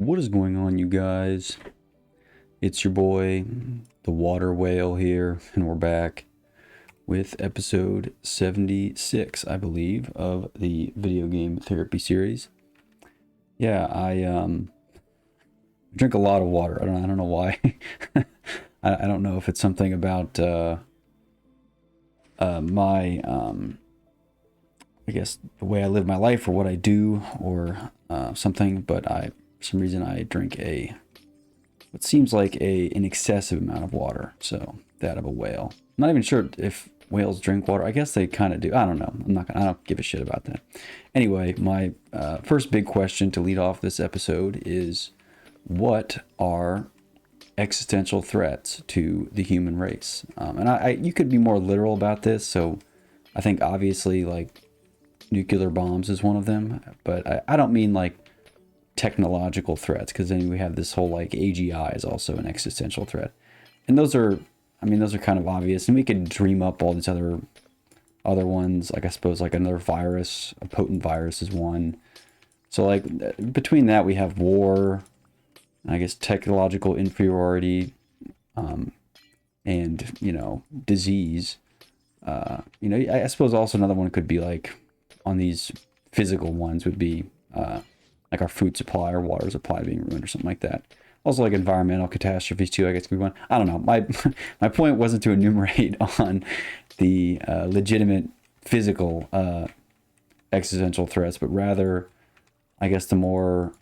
What is going on, you guys? It's your boy, the water whale here, and we're back with episode 76, I believe, of the video game therapy series. Yeah, I drink a lot of water. I don't know why. I don't know if it's something about my I guess the way I live my life or what I do or something, but for some reason I drink what seems like an excessive amount of water. So that of a whale. I'm not even sure if whales drink water. I guess they kind of do. I don't know. I don't give a shit about that. Anyway, my first big question to lead off this episode is, what are existential threats to the human race? And you could be more literal about this. So I think obviously like nuclear bombs is one of them, but I don't mean like technological threats, because then we have this whole like AGI is also an existential threat, and those are kind of obvious, and we could dream up all these other ones, like I suppose like another virus, a potent virus is one. So like between that we have war, I guess technological inferiority, and disease. I suppose also another one could be like on these physical ones would be like our food supply or water supply being ruined or something like that. Also like environmental catastrophes too, I guess could be one. I don't know. My point wasn't to enumerate on the legitimate physical existential threats, but rather I guess the more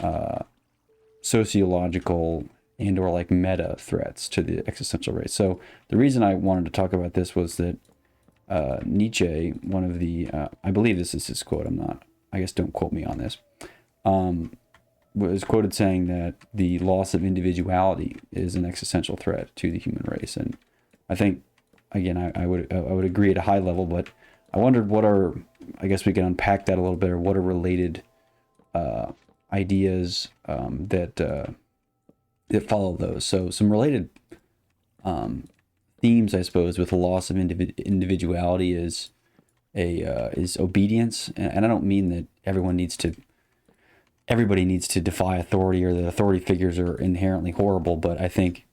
sociological and or like meta threats to the existential race. So the reason I wanted to talk about this was that Nietzsche, one of the, I believe this is his quote, I guess don't quote me on this, was quoted saying that the loss of individuality is an existential threat to the human race. And I think, again, I would agree at a high level, but I wondered I guess we can unpack that a little bit, or what are related ideas that follow those. So some related themes, I suppose, with the loss of individuality is obedience, and I don't mean that everybody needs to defy authority or that authority figures are inherently horrible, but I think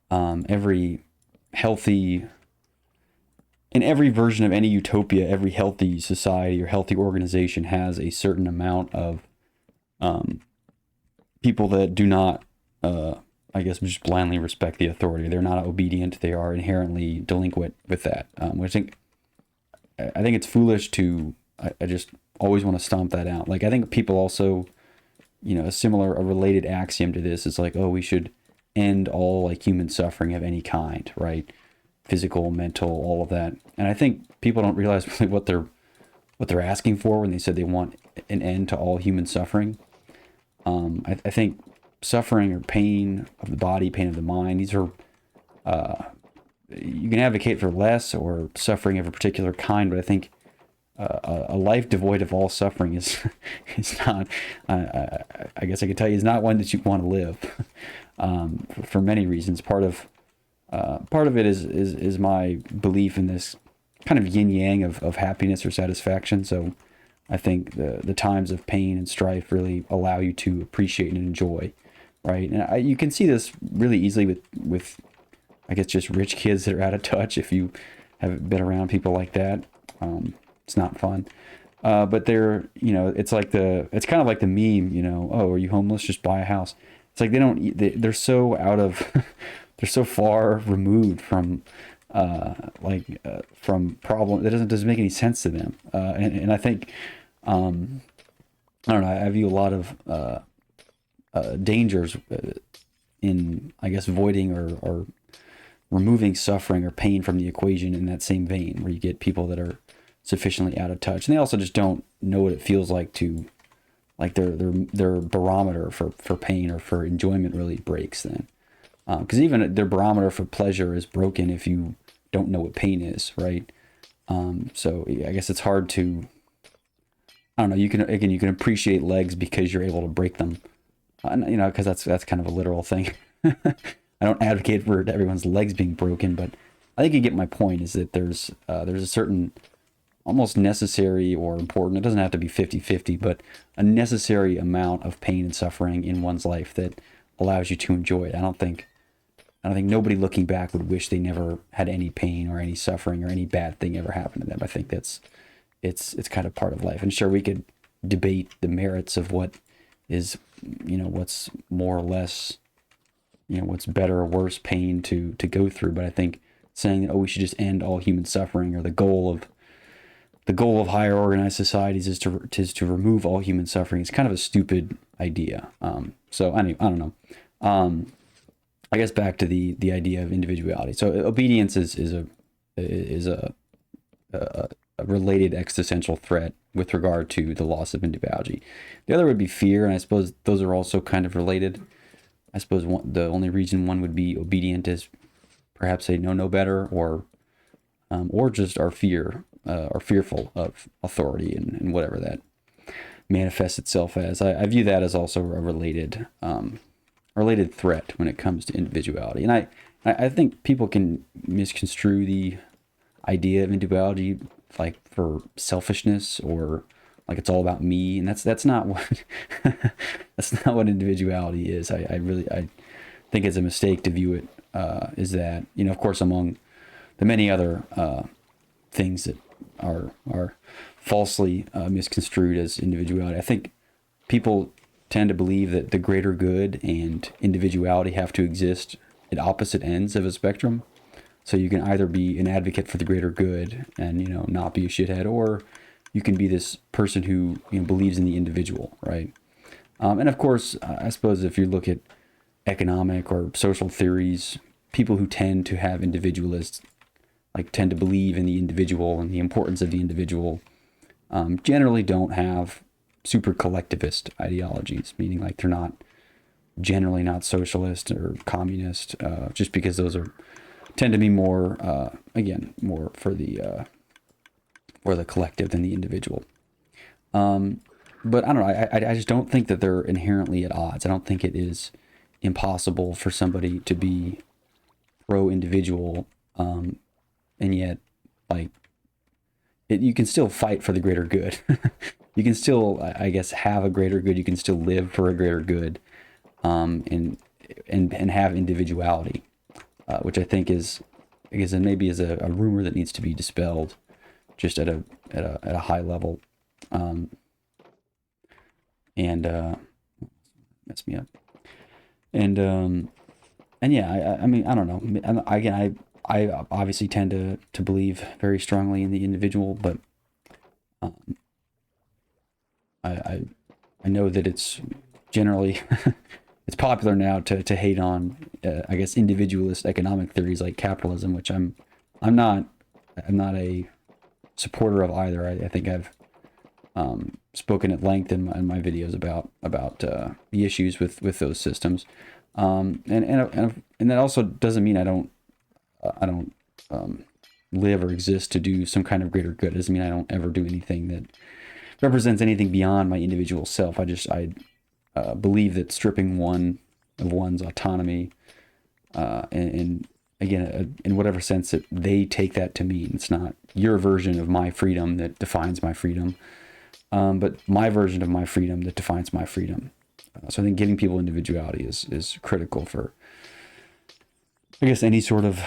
every version of any utopia, every healthy society or healthy organization has a certain amount of people that do not I guess just blindly respect the authority. They're not obedient. They are inherently delinquent with that. Which I think it's foolish to. I just always want to stomp that out. Like I think people also, a related axiom to this is like, oh, we should end all like human suffering of any kind, right? Physical, mental, all of that. And I think people don't realize really what they're asking for when they said they want an end to all human suffering. I think suffering or pain of the body, pain of the mind, these are you can advocate for less or suffering of a particular kind, but I think a life devoid of all suffering is not, I guess I could tell you, is not one that you want to live for many reasons. Part of it is my belief in this kind of yin yang of happiness or satisfaction. So I think the times of pain and strife really allow you to appreciate and enjoy, right? And you can see this really easily with I guess just rich kids that are out of touch. If you have been around people like that, it's not fun. But it's kind of like the meme, oh, are you homeless? Just buy a house. It's like they're so out of, they're so far removed from, from problem that doesn't make any sense to them. And I think, I don't know, I view a lot of dangers in, I guess, voiding or removing suffering or pain from the equation in that same vein, where you get people that are sufficiently out of touch, and they also just don't know what it feels like to, like their barometer for pain or for enjoyment really breaks then, because even their barometer for pleasure is broken if you don't know what pain is, right? So I guess it's hard to, I don't know, you can appreciate legs because you're able to break them, because that's kind of a literal thing. I don't advocate for everyone's legs being broken, but I think you get my point, is that there's a certain almost necessary or important. It doesn't have to be 50-50, but a necessary amount of pain and suffering in one's life that allows you to enjoy it. I don't think nobody looking back would wish they never had any pain or any suffering or any bad thing ever happen to them. I think it's kind of part of life. And sure, we could debate the merits of what is, what's more or less, what's better or worse pain to go through. But I think saying that, we should just end all human suffering, or the goal of higher organized societies is to remove all human suffering, is kind of a stupid idea. So anyway, I don't know. I guess back to the idea of individuality. So obedience is a related existential threat with regard to the loss of individuality. The other would be fear, and I suppose those are also kind of related. I suppose the only reason one would be obedient is perhaps they know no better, or just are fearful of authority and whatever that manifests itself as. I view that as also a related threat when it comes to individuality. And I think people can misconstrue the idea of individuality like for selfishness, or like it's all about me, and that's not what that's not what individuality is. I think it's a mistake to view it is that, of course, among the many other things that are falsely misconstrued as individuality, I think people tend to believe that the greater good and individuality have to exist at opposite ends of a spectrum. So you can either be an advocate for the greater good and, not be a shithead, or you can be this person who believes in the individual, right? And of course, I suppose if you look at economic or social theories, people who tend to have individualists, like tend to believe in the individual and the importance of the individual, generally don't have super collectivist ideologies, meaning like they're not generally not socialist or communist, just because those tend to be more, more for the collective than the individual. But I don't know. I just don't think that they're inherently at odds. I don't think it is impossible for somebody to be pro-individual, and yet, like, you can still fight for the greater good. You can still, I guess, have a greater good. You can still live for a greater good, and have individuality, which I think is, I guess, maybe is a rumor that needs to be dispelled, just at a high level. Mess me up. And yeah, I mean, I don't know. Again, I obviously tend to believe very strongly in the individual, but I know that it's generally it's popular now to hate on I guess individualist economic theories like capitalism, which I'm not a supporter of either. I think I've spoken at length in my videos about the issues with those systems, and that also doesn't mean I don't live or exist to do some kind of greater good. It doesn't mean I don't ever do anything that represents anything beyond my individual self. I believe that stripping one's autonomy, and again, in whatever sense that they take that to mean, it's not your version of my freedom that defines my freedom, but my version of my freedom that defines my freedom. So I think giving people individuality is critical for, I guess, any sort of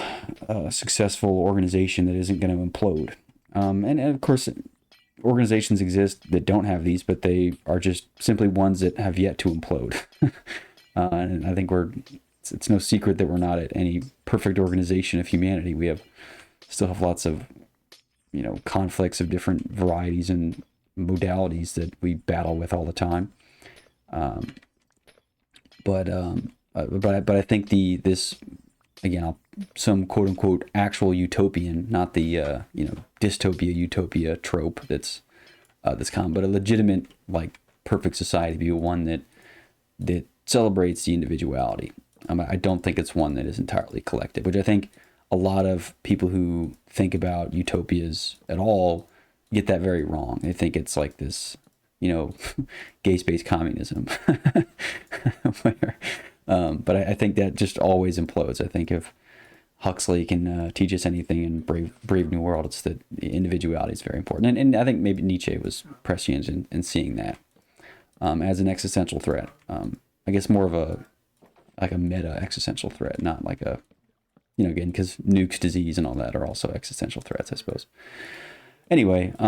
successful organization that isn't going to implode. And of course, organizations exist that don't have these, but they are just simply ones that have yet to implode. And I think it's no secret that we're not at any perfect organization of humanity. We still have lots of, conflicts of different varieties and modalities that we battle with all the time. But I think this again, some quote unquote actual utopian, not the dystopia utopia trope that's common, but a legitimate, like, perfect society be one that celebrates the individuality. I don't think it's one that is entirely collective, which I think a lot of people who think about utopias at all get that very wrong. They think it's like this, gay space communism. Where, but I think that just always implodes. I think if Huxley can teach us anything in Brave New World, it's that individuality is very important. And I think maybe Nietzsche was prescient in seeing that as an existential threat. I guess more of a meta existential threat, not like a, again, because nukes, disease, and all that are also existential threats, I suppose. Anyway, I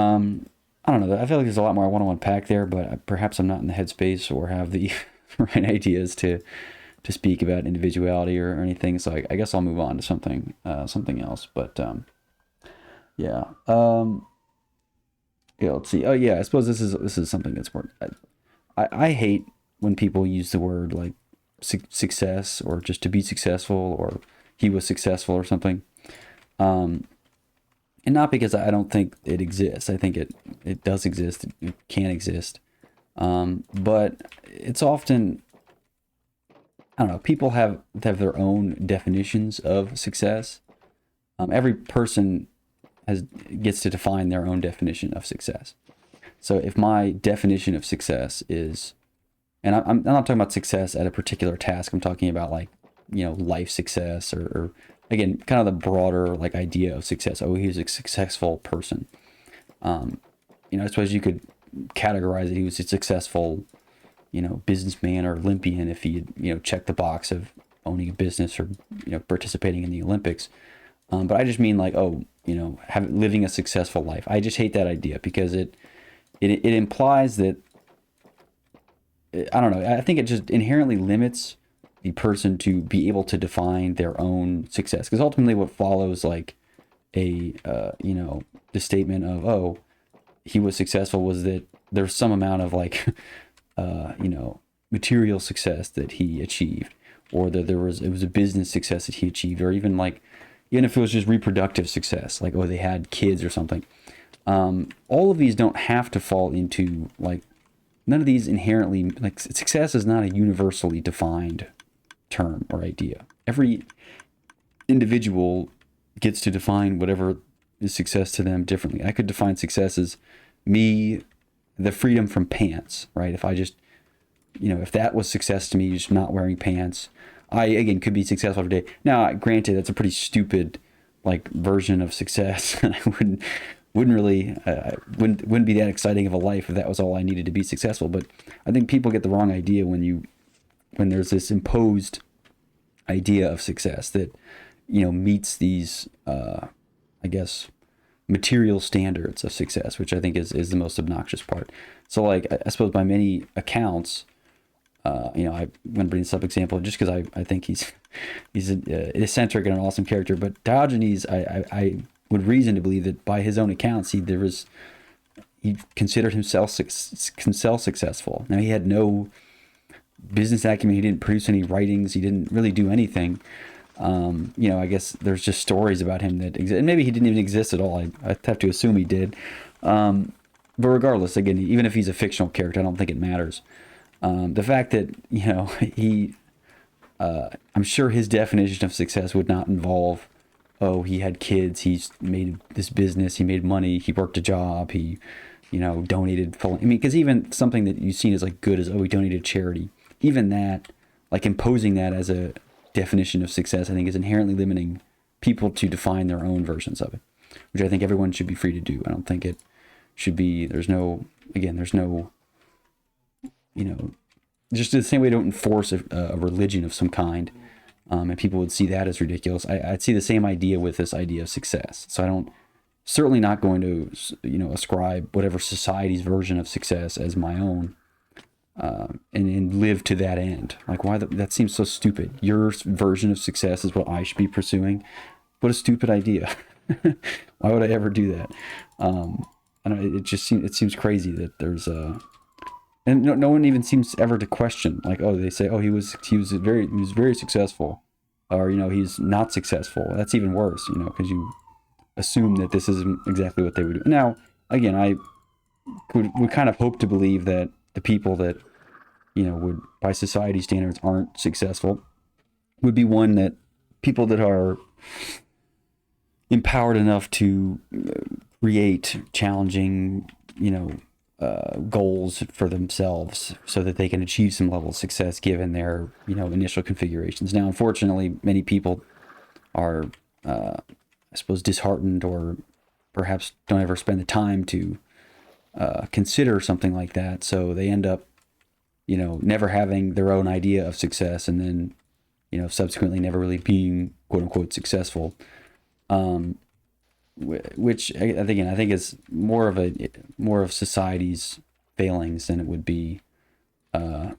don't know. I feel like there's a lot more I want to unpack there, but perhaps I'm not in the headspace or have the right ideas to speak about individuality or anything. So I guess I'll move on to something else. But yeah. Yeah. Let's see. Oh yeah. I suppose this is something that's more. I hate when people use the word like success or just to be successful or he was successful or something. And not because I don't think it exists. I think it does exist. It can exist. But it's often, I don't know, people have their own definitions of success. Every person gets to define their own definition of success. So if my definition of success is, and I'm not talking about success at a particular task, I'm talking about like, life success or again, kind of the broader like idea of success. Oh, he's a successful person. I suppose you could categorize it. He was a successful, businessman or Olympian if he had, checked the box of owning a business or, participating in the Olympics. But I just mean like, living a successful life. I just hate that idea because it implies that, I don't know. I think it just inherently limits the person to be able to define their own success. Because ultimately what follows like the statement of, oh, he was successful was that there's some amount of like, material success that he achieved, or that it was a business success that he achieved, or even if it was just reproductive success, like, oh, they had kids or something. All of these don't have to fall into like, none of these inherently, like, success is not a universally defined term or idea. Every individual gets to define whatever is success to them differently. I could define success as me, the freedom from pants, right? If I just, if that was success to me, just not wearing pants, I, again, could be successful every day. Now, granted, that's a pretty stupid, like, version of success. And I wouldn't really, wouldn't be that exciting of a life if that was all I needed to be successful. But I think people get the wrong idea when there's this imposed idea of success that, meets these, I guess, material standards of success, which I think is the most obnoxious part. So, like, I suppose by many accounts, I'm going to bring this up example just because I think he's an eccentric and an awesome character. But Diogenes, I would reason to believe that by his own accounts, he considered himself successful. Now, he had no business acumen. He didn't produce any writings. He didn't really do anything. I guess there's just stories about him that exist. And maybe he didn't even exist at all. I have to assume he did. But regardless, again, even if he's a fictional character, I don't think it matters. The fact that, I'm sure his definition of success would not involve, oh, he had kids, he's made this business, he made money, he worked a job, he, donated full. I mean, because even something that you've seen as like good as, oh, he donated charity, even that, like imposing that as a definition of success, I think is inherently limiting people to define their own versions of it, which I think everyone should be free to do. I don't think it should be, there's no, just the same way you don't enforce a religion of some kind, and people would see that as ridiculous. I'd see the same idea with this idea of success. So certainly not going to, ascribe whatever society's version of success as my own, and live to that end. Like, why that seems so stupid. Your version of success is what I should be pursuing. What a stupid idea. Why would I ever do that? I don't know, it seems crazy that there's and no one even seems ever to question, like, oh, they say, oh, he was very successful, or he's not successful. That's even worse, because you assume that this isn't exactly what they would do. Now, again, I would kind of hope to believe that the people that would, by society standards, aren't successful would be that people that are empowered enough to create challenging, goals for themselves so that they can achieve some level of success given their, initial configurations. Now, unfortunately, many people are, I suppose, disheartened, or perhaps don't ever spend the time to consider something like that. So they end up, never having their own idea of success, and then, subsequently never really being quote unquote successful. Which I think is more of society's failings than it would be, or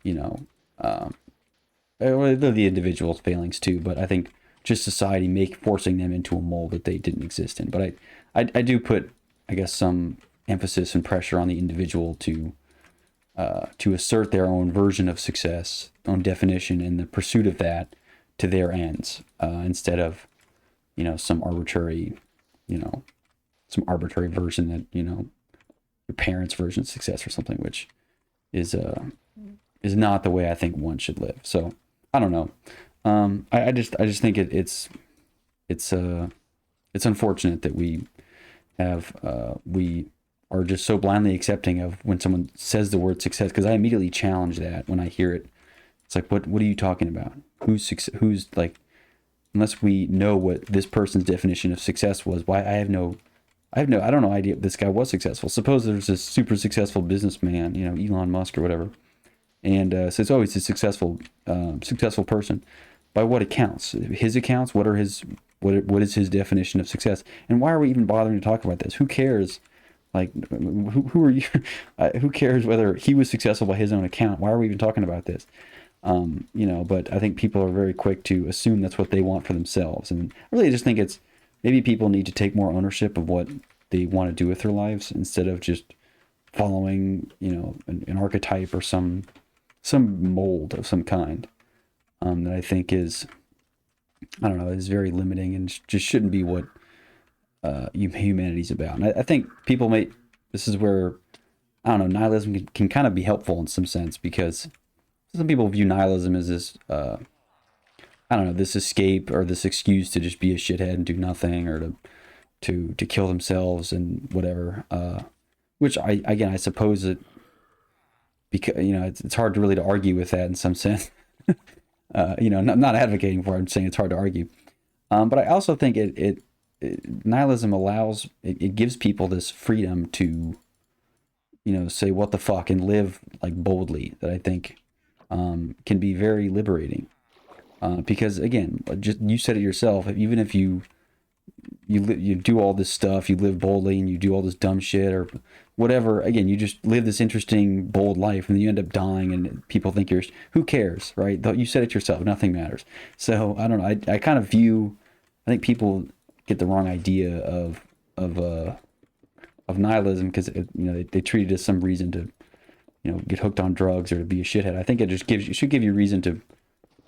the individual's failings too. But I think just society forcing them into a mold that they didn't exist in. But I do put, I guess, some emphasis and pressure on the individual to assert their own version of success, own definition, and the pursuit of that to their ends, instead of, some arbitrary, version that, your parents' version of success or something, which is not the way I think one should live. So I don't know. I just think it's unfortunate that we are just so blindly accepting of when someone says the word success, because I immediately challenge that when I hear it. It's like, what are you talking about? Who's like, unless we know what this person's definition of success was, why I don't know idea if this guy was successful. Suppose there's this super successful businessman, Elon Musk or whatever, and says, oh, he's a successful person. By what accounts? His accounts? What is his definition of success? And why are we even bothering to talk about this? Who cares? Like, who are you? Who cares whether he was successful by his own account? Why are we even talking about this? But I think people are very quick to assume that's what they want for themselves. And I really just think it's, maybe people need to take more ownership of what they want to do with their lives, instead of just following, an archetype or some mold of some kind, that I think is, I don't know, is very limiting and just shouldn't be what humanity's about. And I think people this is where, I don't know, nihilism can kind of be helpful in some sense, because some people view nihilism as this, I don't know, this escape or this excuse to just be a shithead and do nothing, or to kill themselves and whatever. Which I suppose it, because, it's hard to really to argue with that in some sense. I'm not advocating for it. I'm saying it's hard to argue. But I also think nihilism allows, it gives people this freedom to, say what the fuck and live like boldly, that I think can be very liberating. Because again, just you said it yourself, even if you do all this stuff, you live boldly and you do all this dumb shit or whatever, again, you just live this interesting, bold life, and then you end up dying and people think who cares, right? You said it yourself, nothing matters. So I don't know, I kind of I think people get the wrong idea of nihilism, because they treat it as some reason to get hooked on drugs or to be a shithead. I think it should give you reason to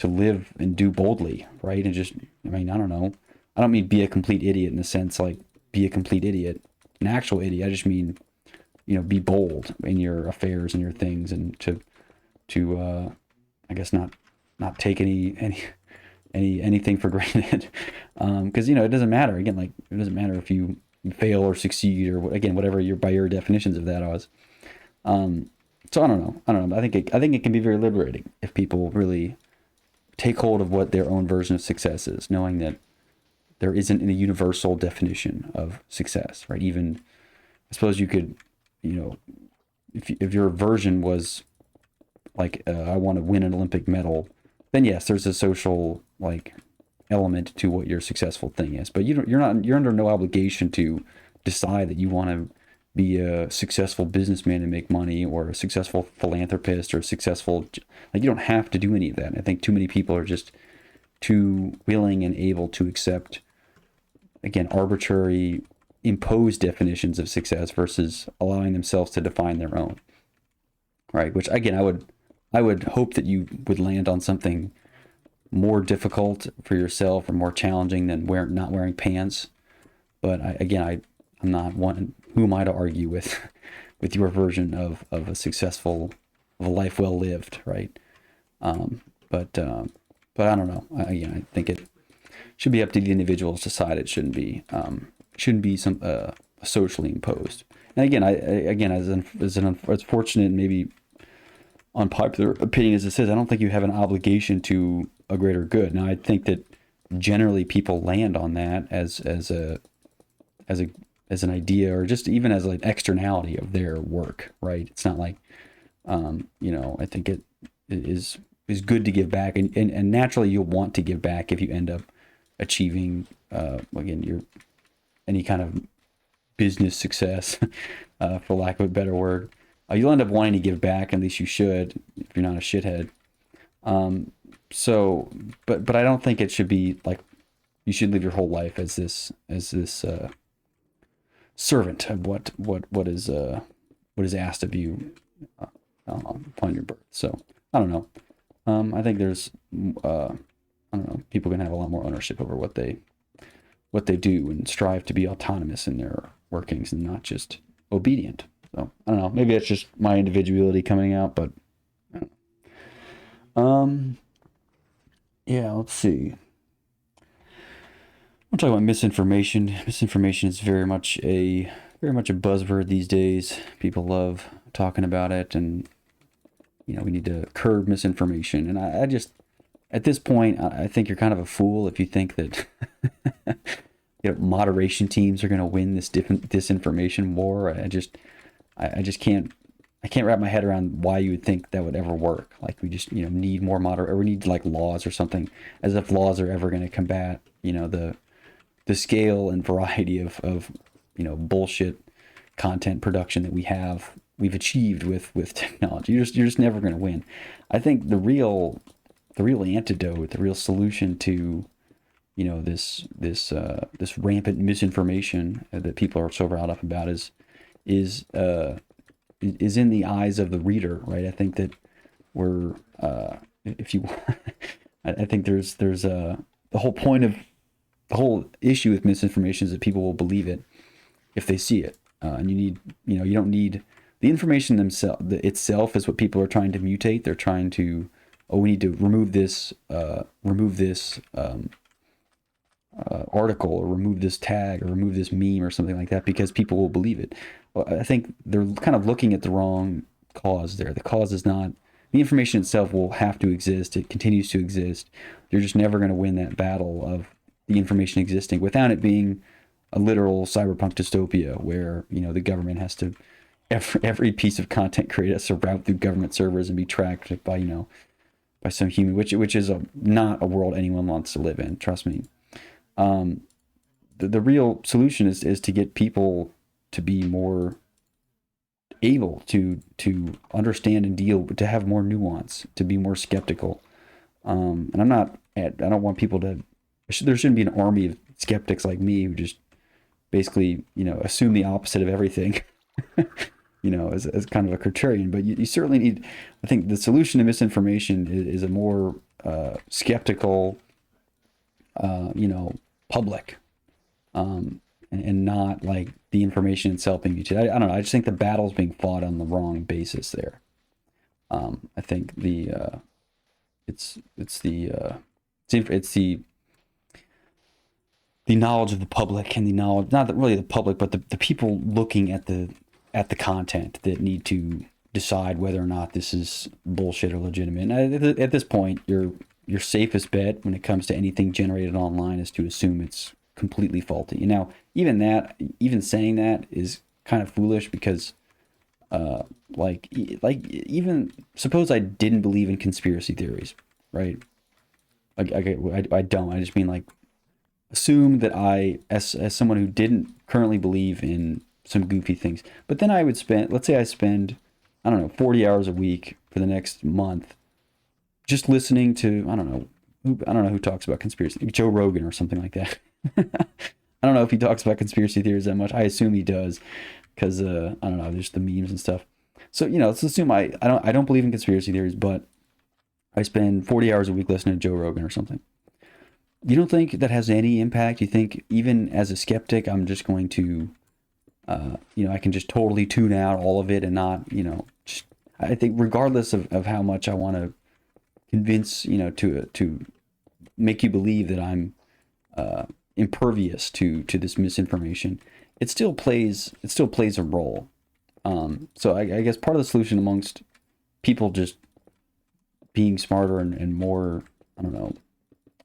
live and do boldly, right? And just, I don't know, I don't mean be a complete idiot in the sense like be a complete idiot, an actual idiot. I just mean, be bold in your affairs and your things, and to I guess not take anything for granted. Because it doesn't matter, again, like it doesn't matter if you fail or succeed, or again, whatever by your definitions of that was. So I don't know. I think it can be very liberating if people really take hold of what their own version of success is, knowing that there isn't a universal definition of success, right? Even, I suppose you could, if your version was like, I want to win an Olympic medal, then yes, there's a social like element to what your successful thing is. But you're under no obligation to decide that you want to be a successful businessman and make money, or a successful philanthropist, or successful, like you don't have to do any of that. I think too many people are just too willing and able to accept, again, arbitrary imposed definitions of success versus allowing themselves to define their own, right? Which again, I would hope that you would land on something more difficult for yourself or more challenging than not wearing pants. But I'm not one. Who am I to argue with your version of a of a life well lived, right? But I don't know. I think it should be up to the individuals to decide. It shouldn't be some socially imposed. And again, as an unfortunate, maybe unpopular opinion as it says, I don't think you have an obligation to a greater good. Now, I think that generally people land on that as an idea, or just even as like externality of their work, right? It's not like, I think it is good to give back, and naturally you'll want to give back if you end up achieving, again, your any kind of business success, for lack of a better word. You'll end up wanting to give back, at least you should, if you're not a shithead. So, but I don't think it should be like you should live your whole life as this servant of what is asked of you upon your birth. So I don't know. I think there's I don't know. People can have a lot more ownership over what they do and strive to be autonomous in their workings and not just obedient. So I don't know. Maybe that's just my individuality coming out, but I don't know. Yeah, let's see. I'm talking about misinformation. Misinformation is very much a buzzword these days. People love talking about it, and we need to curb misinformation. And I just, at this point, I think you're kind of a fool if you think that moderation teams are going to win this disinformation war. I just can't wrap my head around why you would think that would ever work. Like we just need more or we need like laws or something, as if laws are ever going to combat the scale and variety of bullshit content production that we've achieved with technology. You're just never going to win. I think the real antidote, the real solution to this rampant misinformation that people are so riled up about is in the eyes of the reader, right? I think that we're if you I think there's the whole issue with misinformation is that people will believe it if they see it, and you don't need the information itself is what people are trying to mutate. They're trying to, we need to remove this article, or remove this tag, or remove this meme or something like that, because people will believe it. Well, I think they're kind of looking at the wrong cause there. The cause is not, the information itself will have to exist. It continues to exist. You're just never going to win that battle of the information existing without it being a literal cyberpunk dystopia where, the government has to, every piece of content created has to route through government servers and be tracked by, by some human, which is not a world anyone wants to live in. Trust me. The real solution is to get people to be more able to understand and deal, to have more nuance, to be more skeptical. And I don't want people to, there shouldn't be an army of skeptics like me who just basically, assume the opposite of everything, as kind of a contrarian. But you certainly need, I think the solution to misinformation is a more skeptical, public, and not like the information itself being mutated. I don't know. I just think the battle's being fought on the wrong basis there. I think it's the knowledge of the public, and the knowledge, not really the public, but the people looking at the content that need to decide whether or not this is bullshit or legitimate. And at this point, your safest bet when it comes to anything generated online is to assume it's completely faulty. Now, even saying that is kind of foolish, because like even suppose I didn't believe in conspiracy theories, right? I don't. I just mean, like, assume that I, as someone who didn't currently believe in some goofy things, but then I would let's say I spend, I don't know, 40 hours a week for the next month just listening to, I don't know who talks about conspiracy, Joe Rogan or something like that. I don't know if he talks about conspiracy theories that much. I assume he does, because I don't know, there's the memes and stuff. So, let's assume I don't believe in conspiracy theories, but I spend 40 hours a week listening to Joe Rogan or something. You don't think that has any impact? You think even as a skeptic, I'm just going to, I can just totally tune out all of it and not, just, I think regardless of how much I want to convince, to make you believe that I'm impervious to this misinformation, it still plays a role. So I guess part of the solution, amongst people just being smarter and more, I don't know,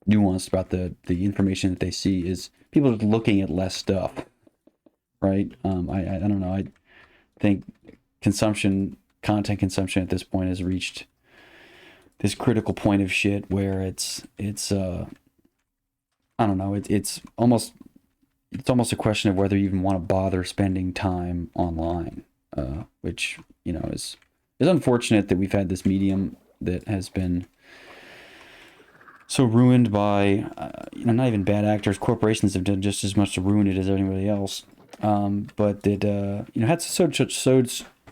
nuanced about the information that they see is people are looking at less stuff, right? I don't know. I think content consumption at this point has reached this critical point of shit where it's I don't know. It's almost a question of whether you even want to bother spending time online, which is unfortunate that we've had this medium that has been so ruined by not even bad actors. Corporations have done just as much to ruin it as anybody else, but that had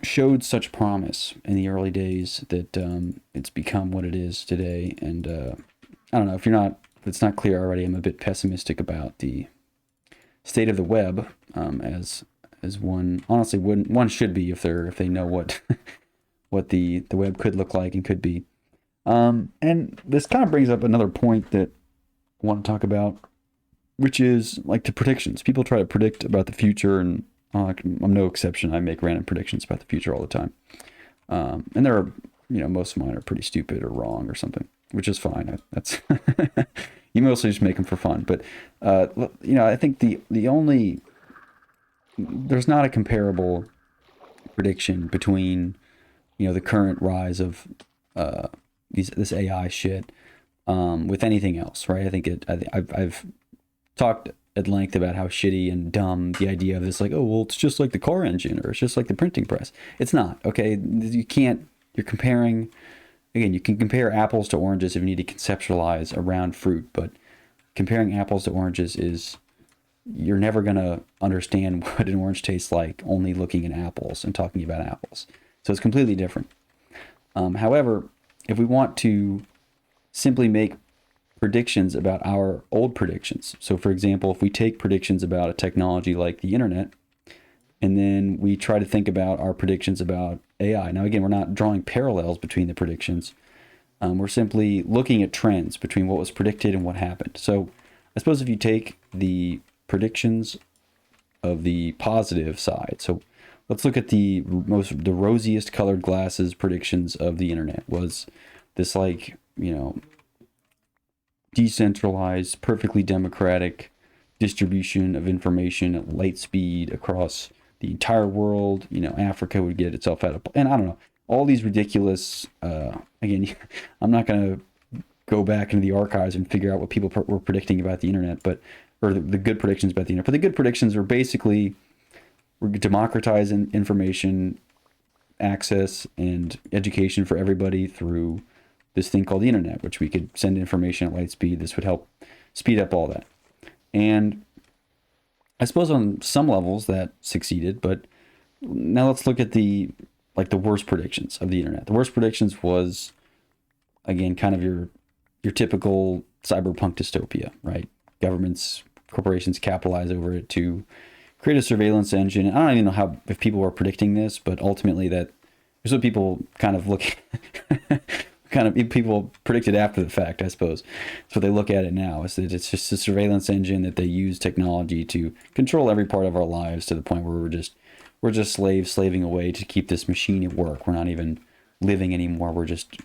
showed such promise in the early days that it's become what it is today. And I don't know if it's not clear already. I'm a bit pessimistic about the state of the web, as one honestly one should be if they know what what the web could look like and could be. And this kind of brings up another point that I want to talk about, which is like the predictions. People try to predict about the future, and I'm no exception. I make random predictions about the future all the time. And there are, most of mine are pretty stupid or wrong or something, which is fine. That's you mostly just make them for fun. But I think the only there's not a comparable prediction between the current rise of this AI shit with anything else, right? I think I've talked at length about how shitty and dumb the idea of this, like, oh well, it's just like the car engine or it's just like the printing press. It's not, okay? You're comparing. Again, you can compare apples to oranges if you need to conceptualize around fruit, but comparing apples to oranges you're never going to understand what an orange tastes like only looking at apples and talking about apples. So it's completely different. However, if we want to simply make predictions about our old predictions, so for example, if we take predictions about a technology like the internet, and then we try to think about our predictions about AI. Now, again, we're not drawing parallels between the predictions. We're simply looking at trends between what was predicted and what happened. So I suppose if you take the predictions of the positive side, so let's look at the rosiest colored glasses predictions of the internet. Was this decentralized, perfectly democratic distribution of information at light speed across the entire world? Africa would get itself out of, and I don't know, all these ridiculous, again, I'm not going to go back into the archives and figure out what people were predicting about the internet, or the good predictions about the internet. But the good predictions were basically, we're democratizing information access and education for everybody through this thing called the internet, which we could send information at light speed. This would help speed up all that. And I suppose on some levels that succeeded, but now let's look at the worst predictions of the internet. The worst predictions was, again, kind of your typical cyberpunk dystopia, right? Governments, corporations capitalize over it to create a surveillance engine. I don't even know if people were predicting this, but ultimately that's what people kind of look people predicted after the fact, I suppose. That's what they look at it now, is that it's just a surveillance engine that they use technology to control every part of our lives to the point where we're just slaving away to keep this machine at work. We're not even living anymore. We're just,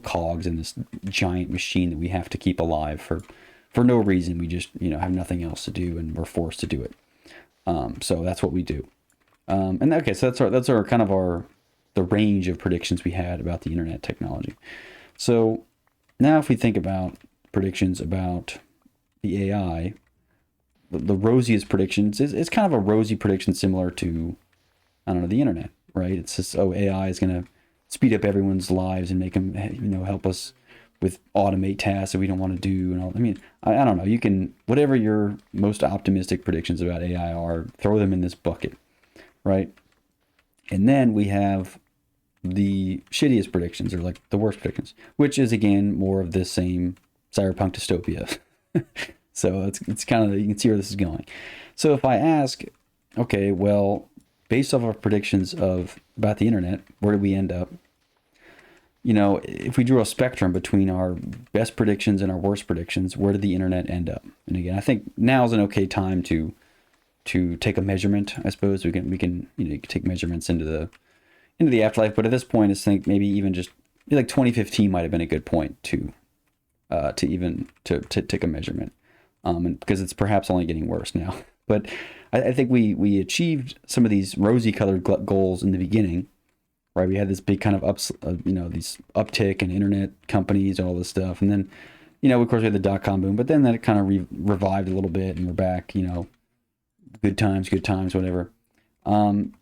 cogs in this giant machine that we have to keep alive for no reason. We just, have nothing else to do and we're forced to do it. So that's what we do. And okay, so that's our kind of the range of predictions we had about the internet technology. So now if we think about predictions about the AI, the rosiest predictions it's kind of a rosy prediction similar to, I don't know, the internet, right? It's just, AI is going to speed up everyone's lives and make them, help us with automate tasks that we don't want to do. And all. I mean, I don't know. You can, whatever your most optimistic predictions about AI are, throw them in this bucket, right? And then we have the shittiest predictions, or like the worst predictions, which is again more of the same cyberpunk dystopia. So it's kind of, you can see where this is going. So if I ask, okay, well, based off of predictions about the internet, where do we end up? If we drew a spectrum between our best predictions and our worst predictions, where did the internet end up? And again, I think now is an okay time to take a measurement. I suppose we can you can take measurements into the afterlife, but at this point, I think maybe even just like 2015 might have been a good point to to even to take a measurement, and because it's perhaps only getting worse now. But I think we achieved some of these rosy colored goals in the beginning, right? We had this big kind of these uptick in internet companies and all this stuff, and then of course we had the dot-com boom, but then that kind of revived a little bit, and we're back, good times, whatever. And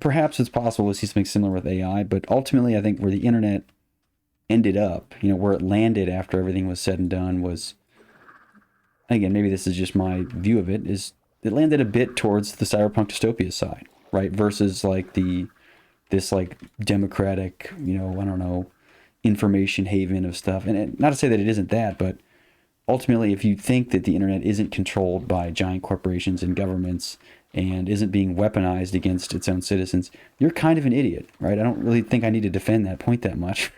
perhaps it's possible to see something similar with AI, but ultimately I think where the internet ended up, where it landed after everything was said and done was, again, maybe this is just my view of it, is it landed a bit towards the cyberpunk dystopia side, right? Versus like this like democratic, I don't know, information haven of stuff. And not to say that it isn't that, but ultimately, if you think that the internet isn't controlled by giant corporations and governments and isn't being weaponized against its own citizens, you're kind of an idiot, right? I don't really think I need to defend that point that much.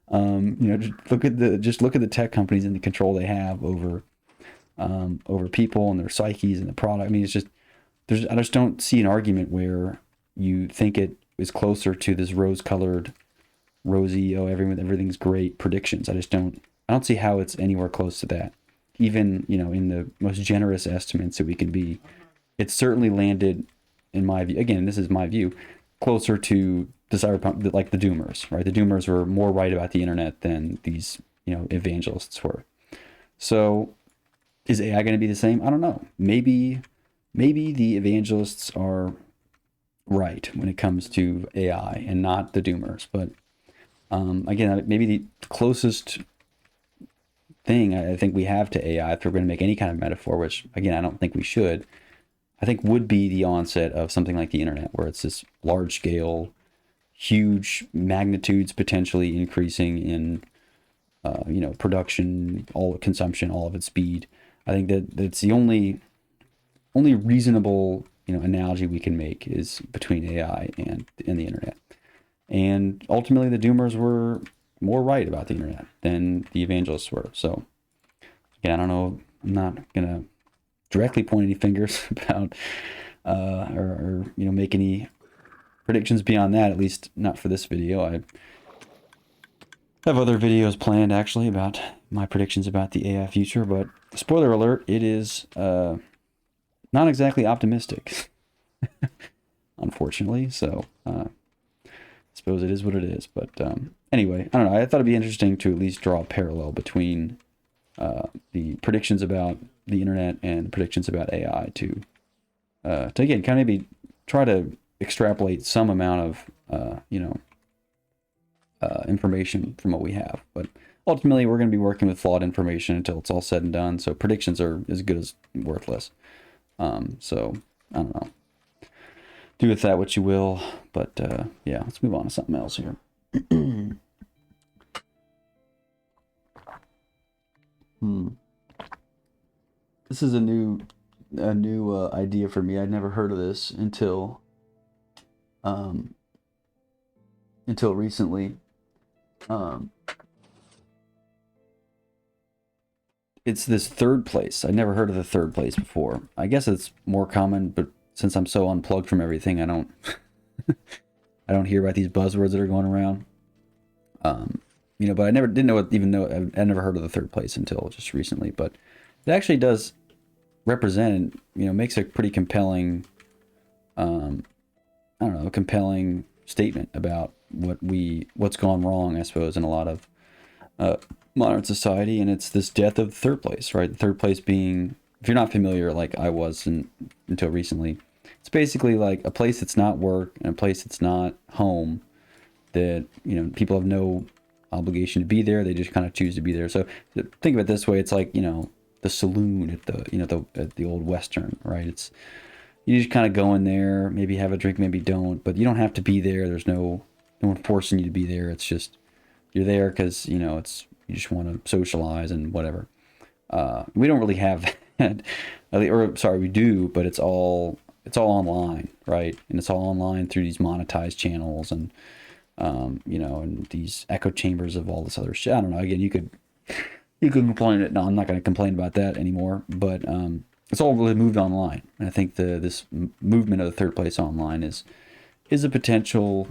Just look at the tech companies and the control they have over people and their psyches and the product. I mean, it's just I just don't see an argument where you think it is closer to this rose-colored, rosy, everything's great predictions. I don't see how it's anywhere close to that. Even, in the most generous estimates that we can be, it's certainly landed, in my view, again, this is my view, closer to the cyberpunk, like the doomers, right? The doomers were more right about the internet than these, evangelists were. So is AI going to be the same? I don't know. Maybe the evangelists are right when it comes to AI and not the doomers. But again, maybe the closest thing I think we have to AI, if we're going to make any kind of metaphor, which again I don't think we should, I think would be the onset of something like the internet, where it's this large scale, huge magnitudes potentially increasing in production, all consumption, all of its speed. I think that's the only reasonable analogy we can make is between AI and the internet. And ultimately the doomers were more right about the internet than the evangelists were. So again, I don't know, I'm not gonna directly point any fingers about or make any predictions beyond that, at least not for this video. I have other videos planned actually about my predictions about the AI future, but spoiler alert, it is not exactly optimistic. Unfortunately. So I suppose it is what it is. But anyway, I don't know. I thought it'd be interesting to at least draw a parallel between the predictions about the internet and predictions about AI to again kind of maybe try to extrapolate some amount of information from what we have. But ultimately, we're going to be working with flawed information until it's all said and done. So predictions are as good as worthless. So I don't know. Do with that what you will. But yeah, let's move on to something else here. This is a new idea for me. I'd never heard of this until recently. It's this third place. I never heard of the third place before. I guess it's more common, but since I'm so unplugged from everything, I don't I don't hear about these buzzwords that are going around. But I never heard of the third place until just recently. But it actually does represent, makes a pretty compelling, compelling statement about what's gone wrong, I suppose, in a lot of modern society. And it's this death of the third place, right? The third place being, if you're not familiar, like I was until recently, it's basically like a place that's not work and a place that's not home, that, people have no obligation to be there. They just kind of choose to be there. So think of it this way. It's like, the saloon at at the old Western, right? It's, you just kind of go in there, maybe have a drink, maybe don't, but you don't have to be there. There's no one forcing you to be there. It's just, you're there because, you just want to socialize and whatever. We don't really have that, we do, but it's all online, right? And it's all online through these monetized channels and, and these echo chambers of all this other shit. I don't know. Again, you could complain it. No, I'm not going to complain about that anymore, but, it's all really moved online. And I think this movement of the third place online is a potential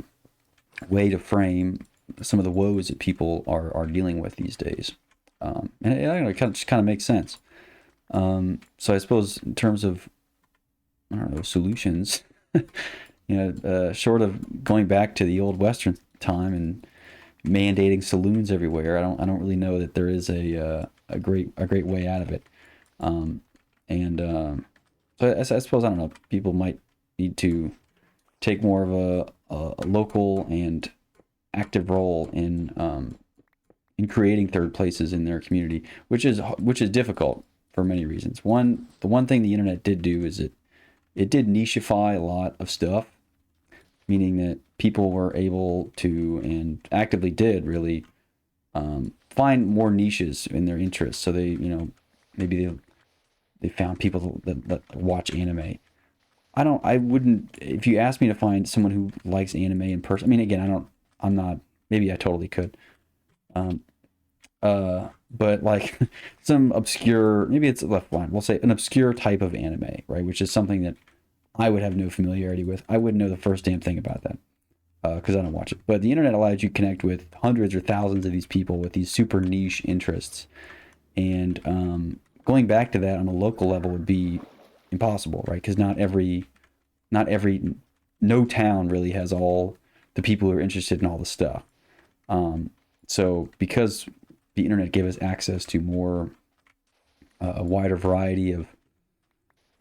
way to frame some of the woes that people are dealing with these days. And it, I don't know, it just kind of makes sense. So I suppose in terms of, I don't know, solutions, short of going back to the old Western time and mandating saloons everywhere, I don't really know that there is a great way out of it. So I suppose, I don't know, people might need to take more of a local and active role in creating third places in their community, which is difficult for many reasons. The one thing the internet did do is it did nicheify a lot of stuff, meaning that people were able to, and actively did really, find more niches in their interests. So maybe they found people that watch anime. I wouldn't, if you asked me to find someone who likes anime in person, I mean, again, I'm not, maybe I totally could. But like some obscure, maybe it's left blind, we'll say an obscure type of anime, right? Which is something that I would have no familiarity with. I wouldn't know the first damn thing about that because I don't watch it. But the internet allows you to connect with hundreds or thousands of these people with these super niche interests. And going back to that on a local level would be impossible, right? Because no town really has all the people who are interested in all the stuff. So because the internet gave us access to more, a wider variety of,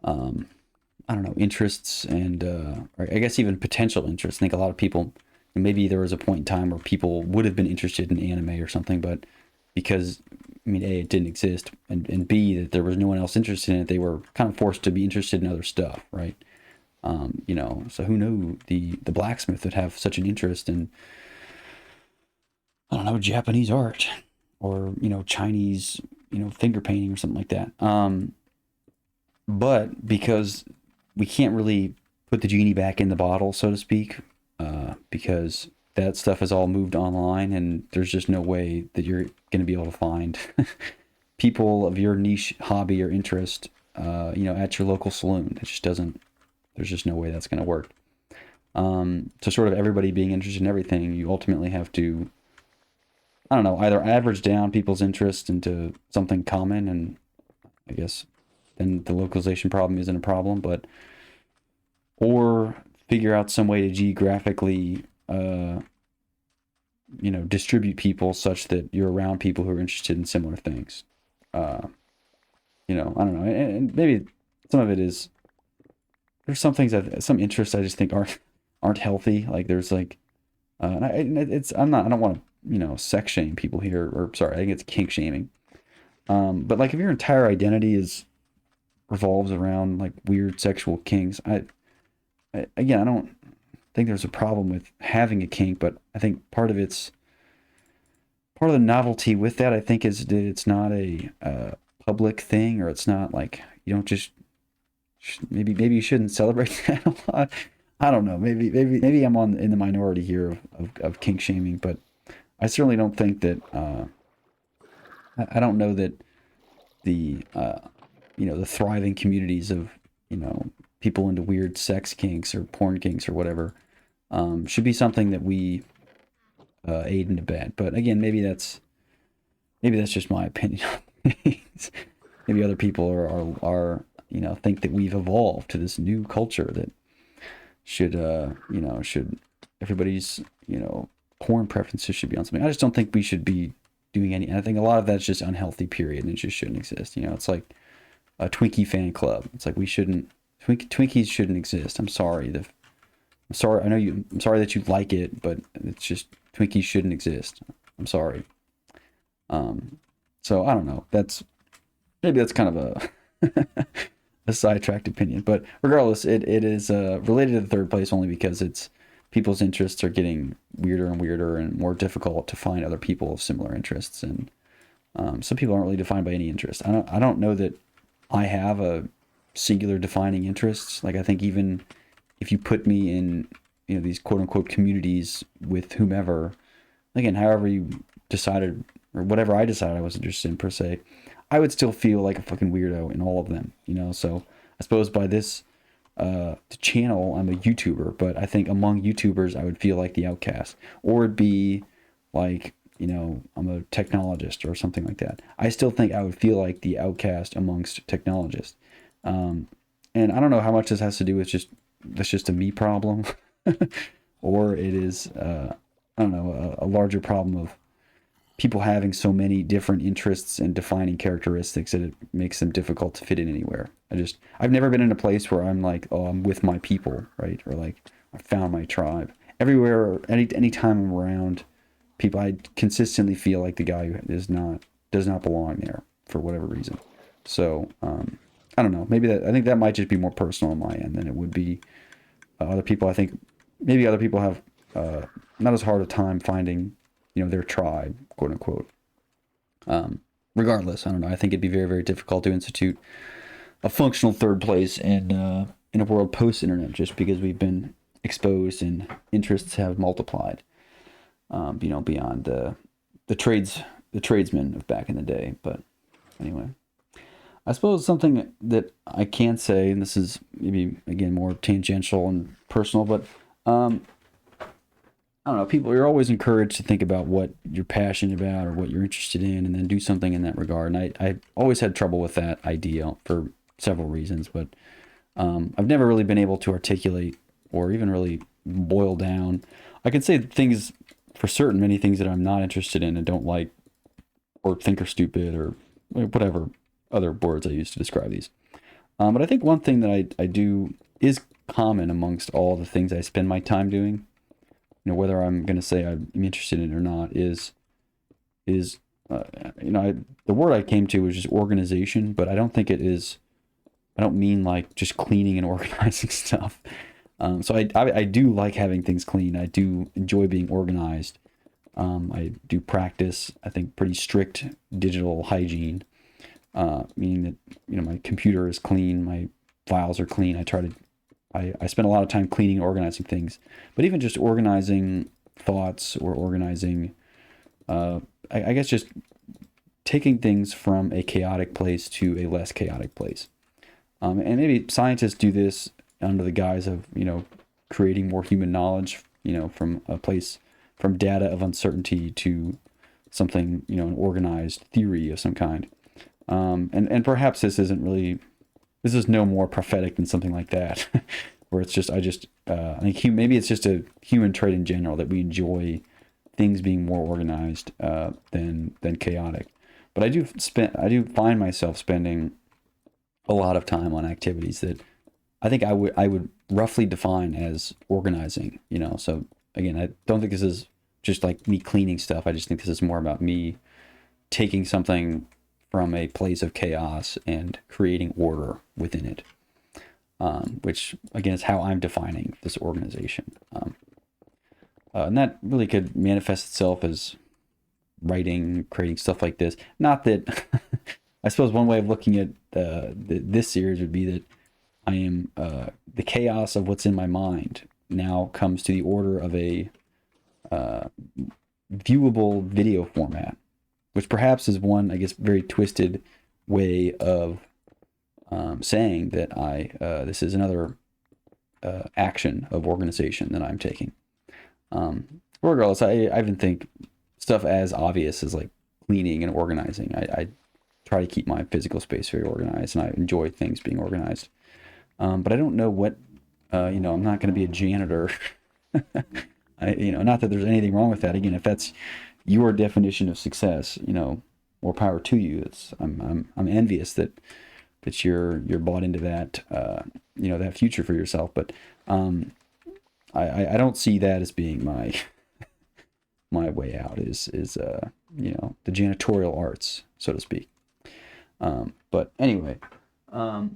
I don't know, interests and, or I guess even potential interests. I think a lot of people, and maybe there was a point in time where people would have been interested in anime or something, but because, I mean, A, it didn't exist, and B, that there was no one else interested in it, they were kind of forced to be interested in other stuff, right? So who knew the blacksmith would have such an interest in, I don't know, Japanese art or, Chinese, finger painting or something like that. But because we can't really put the genie back in the bottle, so to speak, because that stuff has all moved online and there's just no way that you're going to be able to find people of your niche hobby or interest, at your local saloon. It just doesn't, there's just no way that's going to work. So sort of everybody being interested in everything, you ultimately have to, I don't know, either average down people's interest into something common, and I guess then the localization problem isn't a problem, or figure out some way to geographically, distribute people such that you're around people who are interested in similar things. I don't know, and maybe some of it is, there's some things some interests I just think aren't healthy. Like there's like, and I don't want to, sex shame people here, or sorry, I think it's kink shaming. But like if your entire identity revolves around like weird sexual kinks, again, I don't think there's a problem with having a kink, but I think part of the novelty with that, I think, is that it's not a public thing, or it's not like you don't just, maybe you shouldn't celebrate that a lot. I don't know. Maybe I'm in the minority here of kink shaming, but I certainly don't think that. I don't know that the the thriving communities of people into weird sex kinks or porn kinks or whatever should be something that we aid and abet. But again, maybe that's just my opinion. Maybe other people are think that we've evolved to this new culture that should everybody's porn preferences should be on something. I just don't think we should be doing any. I think a lot of that's just unhealthy, period, and it just shouldn't exist. It's like a Twinkie fan club. It's like we shouldn't. Twinkies shouldn't exist. I'm sorry. I'm sorry. I'm sorry that you like it, but it's just Twinkies shouldn't exist. I'm sorry. So I don't know. Maybe that's kind of a sidetracked opinion, but regardless, it is related to the third place only because people's interests are getting weirder and weirder and more difficult to find other people of similar interests, and some people aren't really defined by any interest. I don't know that I have a singular defining interests. Like I think even if you put me in these quote unquote communities with whomever, again, however you decided or whatever I decided I was interested in per se, I would still feel like a fucking weirdo in all of them, So I suppose by this channel, I'm a YouTuber, but I think among YouTubers, I would feel like the outcast, or it'd be like, you know, I'm a technologist or something like that, I still think I would feel like the outcast amongst technologists. And I don't know how much this has to do with that's just a me problem, or it is, I don't know, a larger problem of people having so many different interests and defining characteristics that it makes them difficult to fit in anywhere. I've never been in a place where I'm like, oh, I'm with my people, right? Or like, I found my tribe. Everywhere, any time I'm around people, I consistently feel like the guy who does not belong there for whatever reason. So, I don't know. I think that might just be more personal on my end than it would be other people. I think maybe other people have not as hard a time finding, you know, their tribe, quote unquote. Regardless, I don't know. I think it'd be very, very difficult to institute a functional third place in a world post-internet, just because we've been exposed and interests have multiplied. You know, beyond the tradesmen of back in the day. But anyway, I suppose something that I can say, and this is maybe again more tangential and personal, but I don't know, people, you're always encouraged to think about what you're passionate about or what you're interested in, and then do something in that regard. And I always had trouble with that idea for several reasons, but I've never really been able to articulate or even really boil down. I can say things for certain, many things that I'm not interested in and don't like, or think are stupid, or whatever other words I use to describe these. But I think one thing that I do is common amongst all the things I spend my time doing, you know, whether I'm going to say I'm interested in it or not, is you know, the word I came to was just organization, but I don't think it is. I don't mean like just cleaning and organizing stuff. So I do like having things clean. I do enjoy being organized. I do practice, I think, pretty strict digital hygiene, meaning that, you know, my computer is clean, my files are clean. I spend a lot of time cleaning and organizing things, but even just organizing thoughts or organizing, I guess just taking things from a chaotic place to a less chaotic place. And maybe scientists do this under the guise of, you know, creating more human knowledge, you know, from a place, from data of uncertainty to something, you know, an organized theory of some kind. And perhaps this is no more prophetic than something like that, where it's just, I think maybe it's just a human trait in general that we enjoy things being more organized than chaotic. But I do find myself spending a lot of time on activities that I think I would roughly define as organizing, you know. So again, I don't think this is just like me cleaning stuff. I just think this is more about me taking something from a place of chaos and creating order within it, which again is how I'm defining this organization. And that really could manifest itself as writing, creating stuff like this. Not that I suppose one way of looking at this series would be that I am the chaos of what's in my mind now comes to the order of a viewable video format, which perhaps is one, I guess, very twisted way of saying that this is another action of organization that I'm taking. Regardless, I even think stuff as obvious as like cleaning and organizing. I try to keep my physical space very organized, and I enjoy things being organized. But I don't know what, you know, I'm not going to be a janitor. You know, not that there's anything wrong with that. Again, if that's your definition of success, you know, more power to you. I'm envious that you're bought into that, you know, that future for yourself. But I don't see that as being my my way out. Is you know, the janitorial arts, so to speak. But anyway, I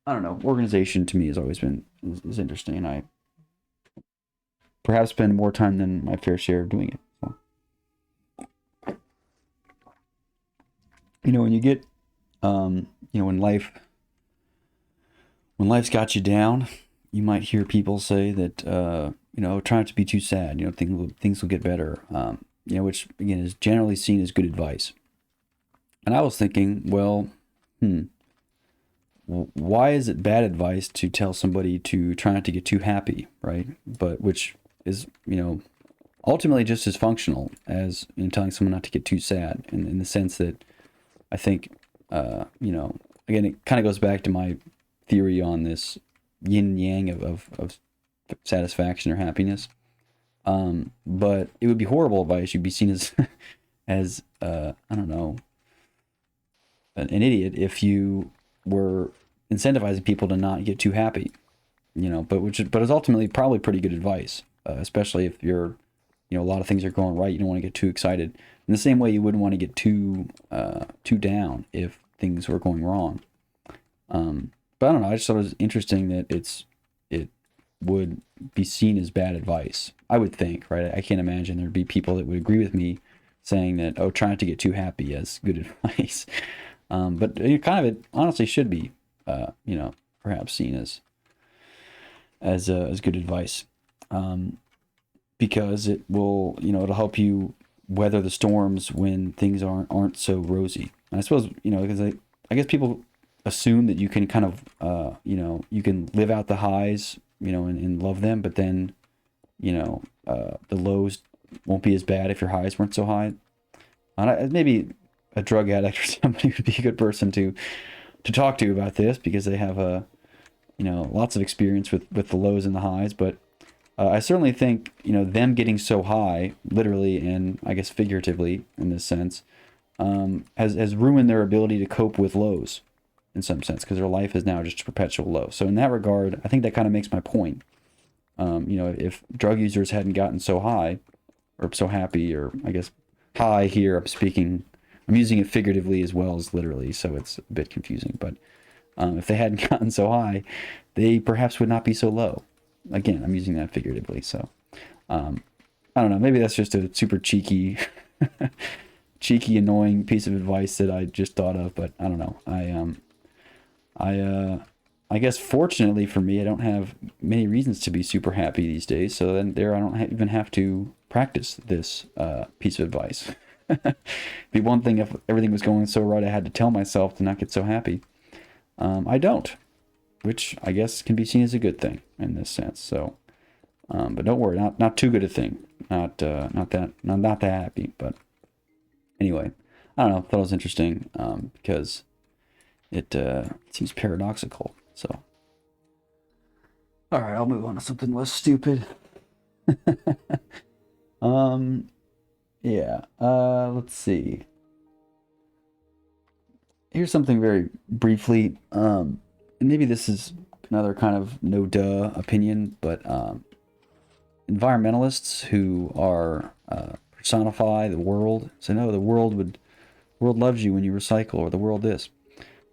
don't know. Organization to me has always been is interesting. I perhaps spend more time than my fair share of doing it. So, you know, when you get, you know, when life's got you down, you might hear people say that, you know, try not to be too sad. You know, things will get better. You know, which again is generally seen as good advice. And I was thinking, well, why is it bad advice to tell somebody to try not to get too happy, right? But which is, you know, ultimately just as functional as telling someone not to get too sad, in the sense that I think, you know, again, it kind of goes back to my theory on this yin and yang of satisfaction or happiness. But it would be horrible advice. You'd be seen as, as I don't know, an idiot if you were incentivizing people to not get too happy, you know. But is ultimately probably pretty good advice, especially if you're, you know, a lot of things are going right. You don't want to get too excited. In the same way, you wouldn't want to get too down if things were going wrong. But I don't know. I just thought it was interesting that it would be seen as bad advice. I would think, right? I can't imagine there'd be people that would agree with me saying that, oh, try not to get too happy as good advice. But it kind of, it honestly should be, you know, perhaps seen as good advice, because it will, you know, it'll help you weather the storms when things aren't so rosy. And I suppose, you know, because I guess people assume that you can kind of, you know, you can live out the highs, you know, and love them, but then, you know, the lows won't be as bad if your highs weren't so high. And maybe a drug addict or somebody would be a good person to talk to about this, because they have you know, lots of experience with the lows and the highs. But I certainly think, you know, them getting so high, literally and I guess figuratively in this sense, has ruined their ability to cope with lows in some sense, because their life is now just a perpetual low. So in that regard, I think that kind of makes my point. You know, if drug users hadn't gotten so high or so happy, or I guess high here, I'm using it figuratively as well as literally, so it's a bit confusing. But if they hadn't gotten so high, they perhaps would not be so low. Again, I'm using that figuratively. So I don't know. Maybe that's just a super cheeky, annoying piece of advice that I just thought of. But I don't know. I guess fortunately for me, I don't have many reasons to be super happy these days. So then I don't even have to practice this piece of advice. It'd be one thing if everything was going so right I had to tell myself to not get so happy. I don't, which I guess can be seen as a good thing in this sense. So, but don't worry, not too good a thing. Not that happy. But anyway, I don't know. Thought it was interesting because it seems paradoxical. So, all right, I'll move on to something less stupid. Yeah. Let's see. Here's something very briefly. And maybe this is another kind of no duh opinion, but environmentalists who are personify the world say, no, the world loves you when you recycle, or the world this.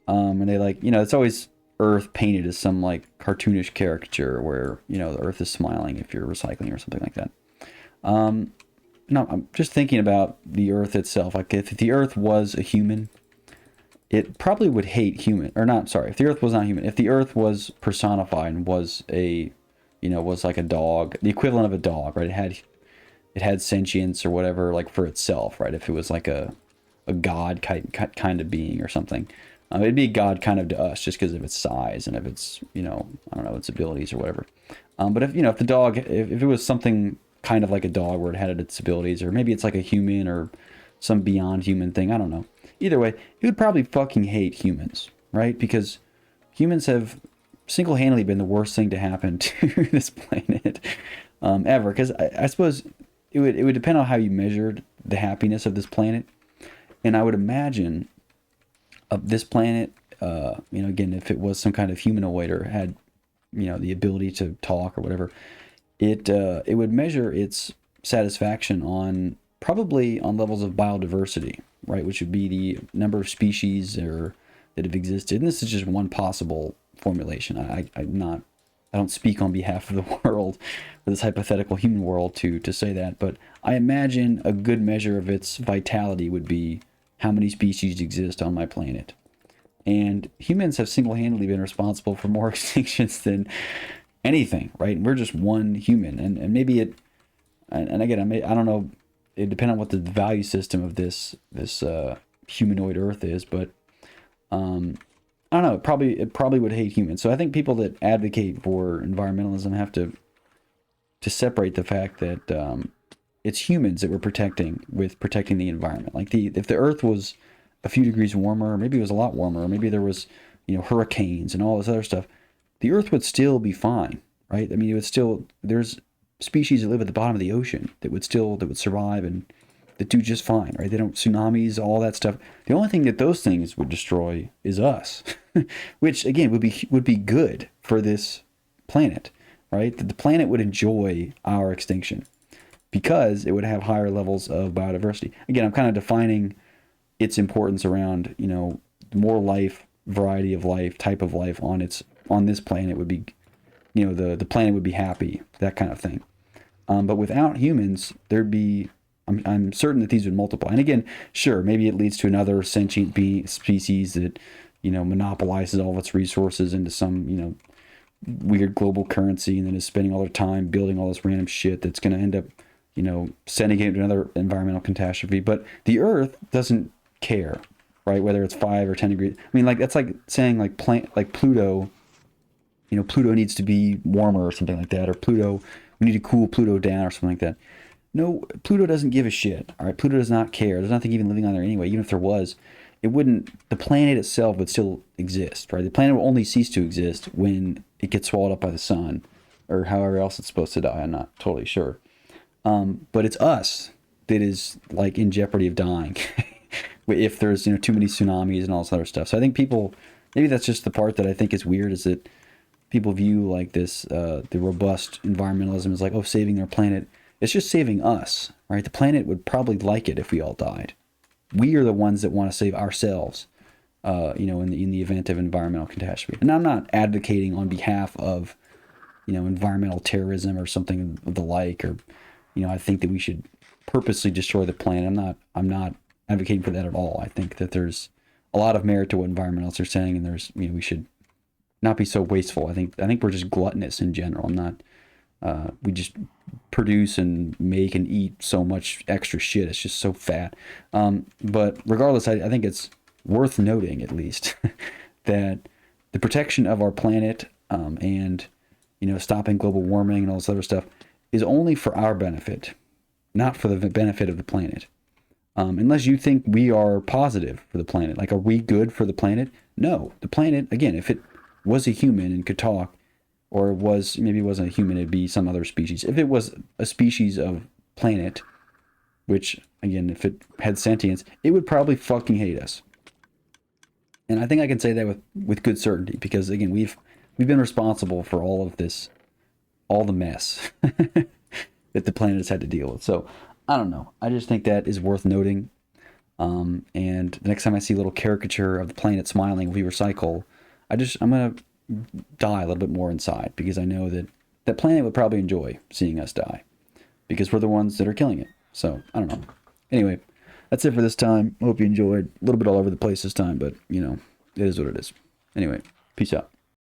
And they, like, you know, it's always Earth painted as some like cartoonish caricature where, you know, the Earth is smiling if you're recycling or something like that. No, I'm just thinking about the Earth itself. Like, if the Earth was a human, it probably would hate human, or not, sorry, if the Earth was not human, if the Earth was personified and was a, you know, was like a dog, the equivalent of a dog, right? It had sentience or whatever, like, for itself, right? If it was like a god kind of being or something, it'd be a god kind of to us just because of its size and of its, you know, I don't know, its abilities or whatever. But if, you know, if the dog, if it was something kind of like a dog where it had its abilities, or maybe it's like a human or some beyond human thing, I don't know. Either way, it would probably fucking hate humans, right? Because humans have single-handedly been the worst thing to happen to this planet ever. Because I suppose it would depend on how you measured the happiness of this planet. And I would imagine of this planet, you know, again, if it was some kind of humanoid or had, you know, the ability to talk or whatever, it would measure its satisfaction on probably on levels of biodiversity, right? Which would be the number of species that have existed. And this is just one possible formulation. I don't speak on behalf of the world, or this hypothetical human world, to say that, but I imagine a good measure of its vitality would be how many species exist on my planet. And humans have single-handedly been responsible for more extinctions than anything, right? And we're just one human, and maybe it, and again, I don't know, it depends on what the value system of this humanoid Earth is, but I don't know, it probably would hate humans. So I think people that advocate for environmentalism have to separate the fact that it's humans that we're protecting with protecting the environment. Like if the Earth was a few degrees warmer, or maybe it was a lot warmer, or maybe there was, hurricanes and all this other stuff, the Earth would still be fine, right? I mean, it would still, there's species that live at the bottom of the ocean that would survive and that do just fine, right? They don't, tsunamis, all that stuff. The only thing that those things would destroy is us, which again would be good for this planet, right? That the planet would enjoy our extinction because it would have higher levels of biodiversity. Again, I'm kind of defining its importance around, more life, variety of life, type of life on this planet would be, the planet would be happy, that kind of thing. But without humans, I'm certain that these would multiply. And again, sure, maybe it leads to another sentient species that, monopolizes all of its resources into some, weird global currency and then is spending all their time building all this random shit that's going to end up, sending it to another environmental catastrophe. But the Earth doesn't care, right? Whether it's 5 or 10 degrees. I mean, like, that's like saying like Pluto, Pluto needs to be warmer or something like that, or we need to cool Pluto down or something like that. No, Pluto doesn't give a shit. All right, Pluto does not care. There's nothing even living on there anyway. Even if there was, it wouldn't. The planet itself would still exist, right? The planet will only cease to exist when it gets swallowed up by the sun, or however else it's supposed to die. I'm not totally sure. But it's us that is like in jeopardy of dying if there's too many tsunamis and all this other stuff. So I think maybe that's just the part that I think is weird, is that people view like this the robust environmentalism is like, oh, saving our planet. It's just saving us, right? The planet would probably like it if we all died. We are the ones that want to save ourselves, in the event of environmental catastrophe. And I'm not advocating on behalf of, environmental terrorism or something of the like, or, I think that we should purposely destroy the planet. I'm not advocating for that at all. I think that there's a lot of merit to what environmentalists are saying, and there's, we should not be so wasteful. I think we're just gluttonous in general. We just produce and make and eat so much extra shit. It's just so fat. But regardless, I think it's worth noting, at least, that the protection of our planet and stopping global warming and all this other stuff is only for our benefit, not for the benefit of the planet. Unless you think we are positive for the planet. Like, are we good for the planet? No. The planet, again, if it was a human and could talk, or maybe it wasn't a human, it'd be some other species. If it was a species of planet, which, again, if it had sentience, it would probably fucking hate us. And I think I can say that with good certainty, because, again, we've been responsible for all of this, all the mess that the planet has had to deal with. So, I don't know. I just think that is worth noting. And the next time I see a little caricature of the planet smiling, if we recycle, I'm going to die a little bit more inside, because I know that planet would probably enjoy seeing us die, because we're the ones that are killing it. So I don't know. Anyway, that's it for this time. I hope you enjoyed. A little bit all over the place this time, but it is what it is. Anyway, peace out.